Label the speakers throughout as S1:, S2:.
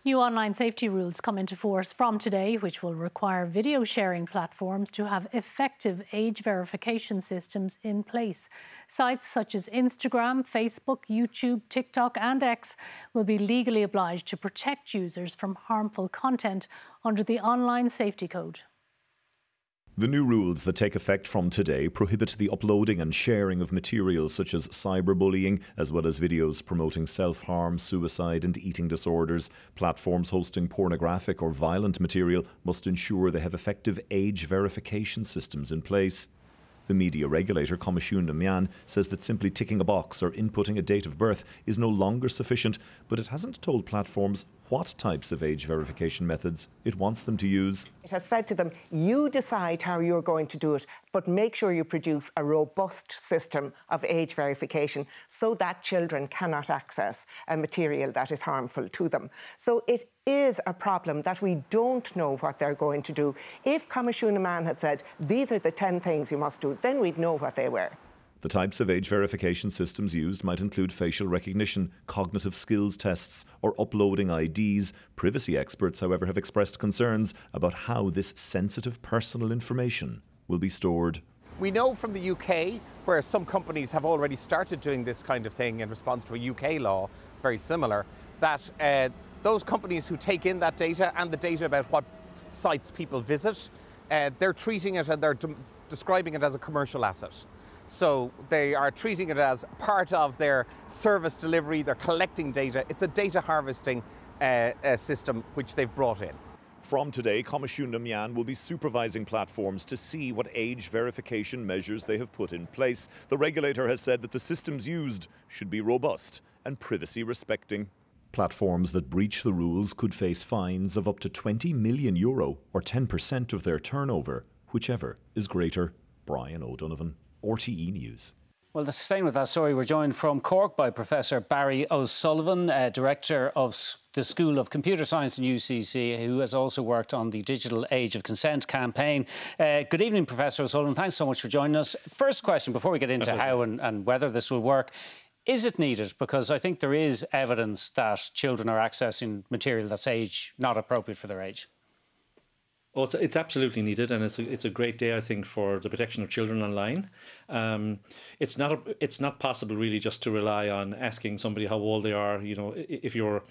S1: New online safety rules come into force from today, which will require video sharing platforms to have effective age verification systems in place. Sites such as Instagram, Facebook, YouTube, TikTok and X will be legally obliged to protect users from harmful content under the Online Safety Code.
S2: The new rules that take effect from today prohibit the uploading and sharing of materials such as cyberbullying, as well as videos promoting self-harm, suicide and eating disorders. Platforms hosting pornographic or violent material must ensure they have effective age verification systems in place. The media regulator, Coimisiún na Meán, says that simply ticking a box or inputting a date of birth is no longer sufficient, but it hasn't told platforms what types of age verification methods it wants them to use.
S3: It has said to them, you decide how you're going to do it, but make sure you produce a robust system of age verification so that children cannot access a material that is harmful to them. So it is a problem that we don't know what they're going to do. If Coimisiún na Meán had said, these are the 10 things you must do, then we'd know what they were.
S2: The types of age verification systems used might include facial recognition, cognitive skills tests, or uploading IDs. Privacy experts, however, have expressed concerns about how this sensitive personal information will be stored.
S4: We know from the UK, where some companies have already started doing this kind of thing in response to a UK law, very similar, that those companies who take in that data and the data about what sites people visit, they're treating it and they're describing it as a commercial asset. So they are treating it as part of their service delivery, they're collecting data. It's a data harvesting system which they've brought in.
S2: From today, Coimisiún na Meán will be supervising platforms to see what age verification measures they have put in place. The regulator has said that the systems used should be robust and privacy respecting. Platforms that breach the rules could face fines of up to €20 million or 10% of their turnover, whichever is greater. Brian O'Donovan, RTE News.
S5: Well, staying with that story, we're joined from Cork by Professor Barry O'Sullivan, Director of the School of Computer Science in UCC, who has also worked on the Digital Age of Consent campaign. Good evening, Professor O'Sullivan. Thanks so much for joining us. First question, before we get into how and whether this will work, is it needed? Because I think there is evidence that children are accessing material that's not appropriate for their age.
S6: Oh, it's absolutely needed, and it's a great day, I think, for the protection of children online. It's not possible really just to rely on asking somebody how old they are. You know, if you're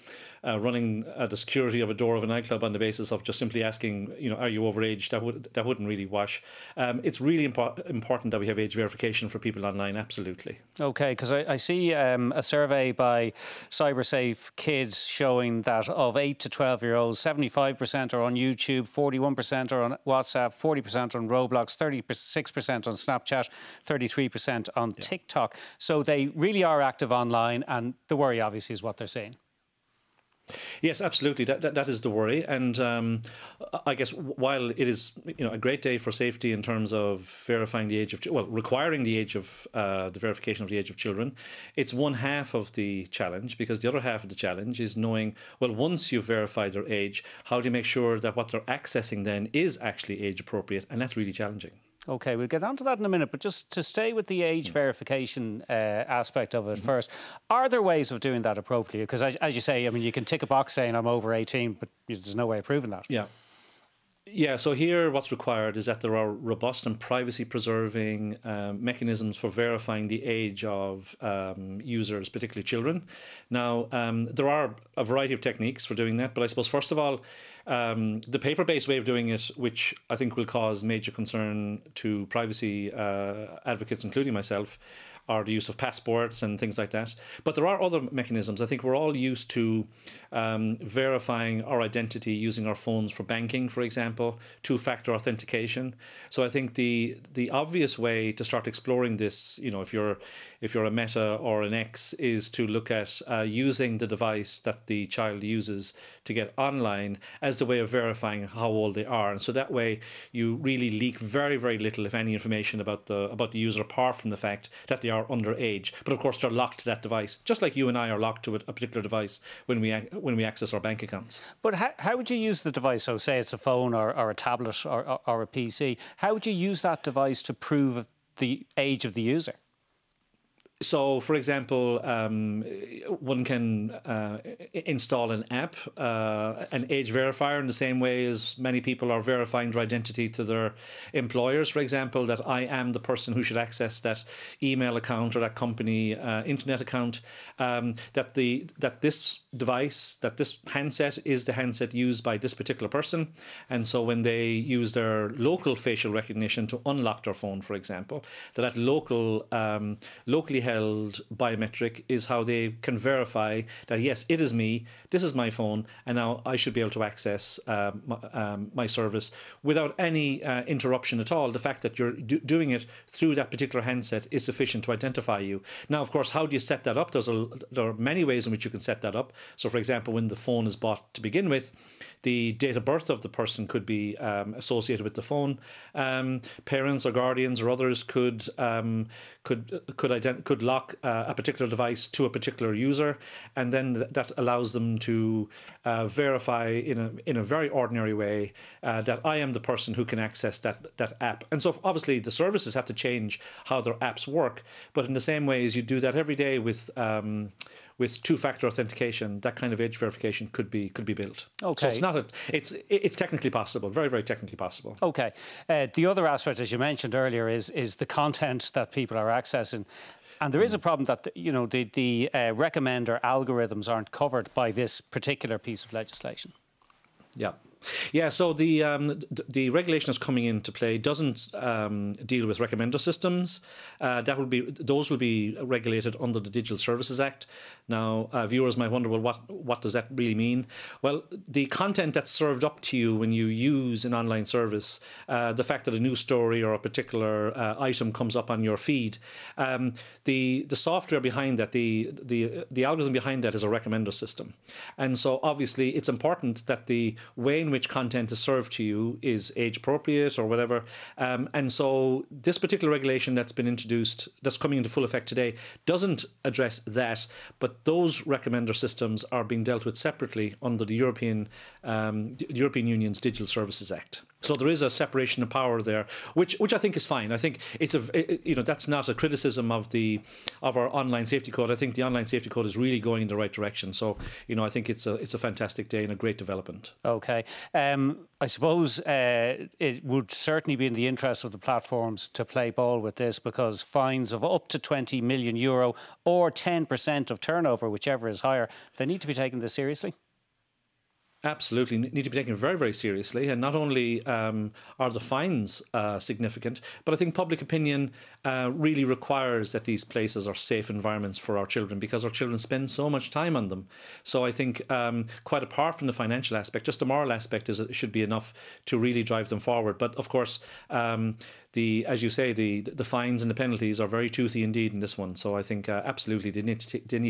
S6: running the security of a door of a nightclub on the basis of just simply asking, you know, are you overage, that wouldn't really wash. It's really important that we have age verification for people online. Absolutely. Okay,
S5: because I see a survey by CyberSafe Kids showing that of 8 to 12-year-olds, 75% are on YouTube, 41% are on WhatsApp, 40% on Roblox, 36% on Snapchat, 33% on TikTok. So they really are active online, and the worry obviously is what they're saying.
S6: Yes, absolutely. That is the worry, and I guess while it is, you know, a great day for safety in terms of verifying the age of, well, requiring the age of the verification of the age of children, it's one half of the challenge, because the other half of the challenge is knowing, well, once you've verified their age, how do you make sure that what they're accessing then is actually age appropriate, and that's really challenging.
S5: OK, we'll get on to that in a minute, but just to stay with the age verification aspect of it first, are there ways of doing that appropriately? Because as you say, I mean, you can tick a box saying I'm over 18, but there's no way of proving that.
S6: Yeah, so here what's required is that there are robust and privacy-preserving mechanisms for verifying the age of users, particularly children. Now, there are a variety of techniques for doing that, but I suppose, first of all, the paper-based way of doing it, which I think will cause major concern to privacy advocates, including myself, are the use of passports and things like that. But there are other mechanisms. I think we're all used to verifying our identity using our phones for banking, for example, two-factor authentication. So I think the obvious way to start exploring this, you know, if you're a Meta or an X, is to look at using the device that the child uses to get online as the way of verifying how old they are. And so that way you really leak very, very little, if any, information about the user, apart from the fact that they are underage. But of course they're locked to that device, just like you and I are locked to a particular device when we access our bank accounts.
S5: But how would you use the device? So say it's a phone or a tablet or a PC. How would you use that device to prove the age of the user?
S6: So, for example, one can install an app, an age verifier, in the same way as many people are verifying their identity to their employers, for example, that I am the person who should access that email account or that company internet account, that this device, that this handset is the handset used by this particular person. And so when they use their local facial recognition to unlock their phone, for example, that locally held biometric is how they can verify that, yes, it is me, this is my phone, and now I should be able to access my service without any interruption at all. The fact that you're doing it through that particular handset is sufficient to identify you. Now, of course, how do you set that up? There are many ways in which you can set that up. So, for example, when the phone is bought to begin with, the date of birth of the person could be associated with the phone. Parents or guardians or others could lock a particular device to a particular user, and then that allows them to verify in a very ordinary way that I am the person who can access that app. And so obviously the services have to change how their apps work, but in the same way as you do that every day with two-factor authentication, that kind of age verification could be built. Okay. So it's technically possible, very, very technically possible.
S5: Okay. The other aspect, as you mentioned earlier, is the content that people are accessing. And there is a problem that, you know, the recommender algorithms aren't covered by this particular piece of legislation.
S6: Yeah. Yeah, so the regulation that's coming into play doesn't deal with recommender systems. Those will be regulated under the Digital Services Act. Now, viewers might wonder, well, what does that really mean? Well, the content that's served up to you when you use an online service, the fact that a news story or a particular item comes up on your feed, the software behind that, the algorithm behind that is a recommender system, and so obviously it's important that the way in which content is served to you is age appropriate or whatever. And so this particular regulation that's been introduced, that's coming into full effect today, doesn't address that, but those recommender systems are being dealt with separately under the European Union's Digital Services Act. So there is a separation of power there, which I think is fine. I think that's not a criticism of our online safety code. I think the online safety code is really going in the right direction. So I think it's a fantastic day and a great development.
S5: Okay, I suppose it would certainly be in the interest of the platforms to play ball with this, because fines of up to €20 million or 10% of turnover, whichever is higher, they need to be taken this seriously.
S6: Absolutely, need to be taken very, very seriously. And not only are the fines significant, but I think public opinion really requires that these places are safe environments for our children, because our children spend so much time on them. So I think quite apart from the financial aspect, just the moral aspect should be enough to really drive them forward. But of course, as you say, the fines and the penalties are very toothy indeed in this one. So I think absolutely they need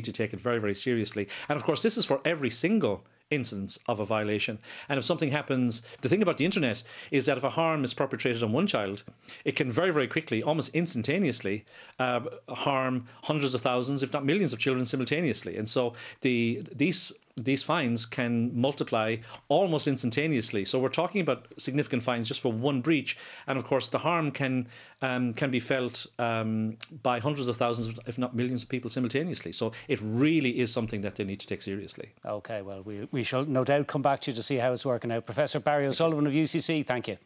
S6: to take it very, very seriously. And of course, this is for every single incidence of a violation. And if something happens, the thing about the internet is that if a harm is perpetrated on one child, it can very, very quickly, almost instantaneously, harm hundreds of thousands, if not millions of children simultaneously. And so these fines can multiply almost instantaneously. So we're talking about significant fines just for one breach. And of course, the harm can be felt by hundreds of thousands, if not millions of people simultaneously. So it really is something that they need to take seriously.
S5: OK, well, we shall no doubt come back to you to see how it's working out. Professor Barry O'Sullivan of UCC, thank you.